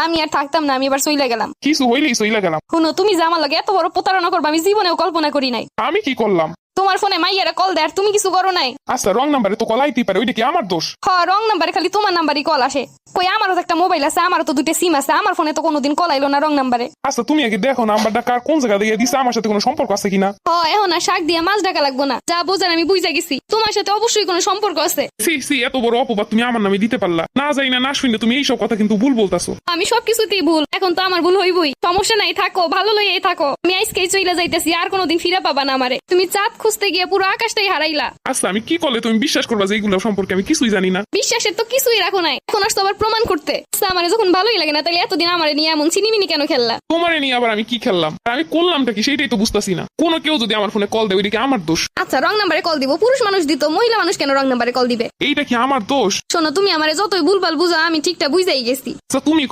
আমি আর থাকতাম না, আমি এবার চইলা গেলাম। কিছু হইলেই সইলা গেলাম। শুনো, তুমি যে আমার লগে এত বড় প্রতারণা করবে আমি জীবনেও কল্পনা করি নাই। আমি কি করলাম? তোমার ফোনে মাইয়ারা কল দেয় আর তুমি কিছু করো নাই। আচ্ছা, রং নাম্বারে তো কল আইতেই পারে, ওইটা কি আমার দোষ? রং নাম্বারে খালি তোমার নাম্বারই কল আসে। কই আমারও তো একটা মোবাইল আছে, আমারও তো দুইটা সিম আছে, আমার ফোনে তো কোনোদিন কল আইলো না রং নাম্বারে। আচ্ছা, তুমি আগে দেখো নাম্বারটা কার কোন জায়গা দিয়ে দিছে, আমার সাথে কোনো সম্পর্ক আছে কিনা। এখন আর শাক দিয়ে মাছ ডাকা লাগবো না, যা বোঝার আমি বুঝা গেছি। তোমার সাথে অবশ্যই কোনো সম্পর্ক আছে। সি এত বড় অপবাদ তুমি আমার নামে দিতে পারলা? না যাই না শুনে তুমি এইসব কথা কিন্তু ভুল বলতাছো। আমি সবকিছুতেই ভুল, এখন তো আমার ভুল হইবই। সমস্যা নাই, থাকো ভালো লইয়াই থাকো। আমি আজকেই চইলা যাইতেছি, আর কোনোদিন ফিরে পাবা না আমারে। তুমি চাঁদ খুঁজতে গিয়ে পুরো আকাশটাই হারাইলা। আচ্ছা, আমি কি করলে তুমি বিশ্বাস করবা যে এইগুলো সম্পর্কে আমি কিছুই জানি না? বিশ্বাসের তো কিছুই রাখো নাই, এখন আসতো আবার প্রমাণ করতে। আমারে যখন ভালোই লাগে না, তাহলে এতদিন আমারে নিয়ে এমন চিনিমিনি কেন খেললা? তোমারে নিয়ে আবার আমি কি খেললাম, আর আমি করলামটা কি সেটাই তো বুঝতাছি না। কোনো কেউ যদি আমার ফোনে কল দেয় ওইটা কি আমার দোষ? আচ্ছা, রং নাম্বারে কল দিব, পুরুষ মানুষ দিত, মহিলা মানুষ কেন রং নাম্বারে কল দিবে? এইটা কি আমার দোষ? শোনো, তুমি আমারে যতই ভুলভাল বুঝা, আমি ঠিকটা বুঝাই গেছি। আচ্ছা, তুমি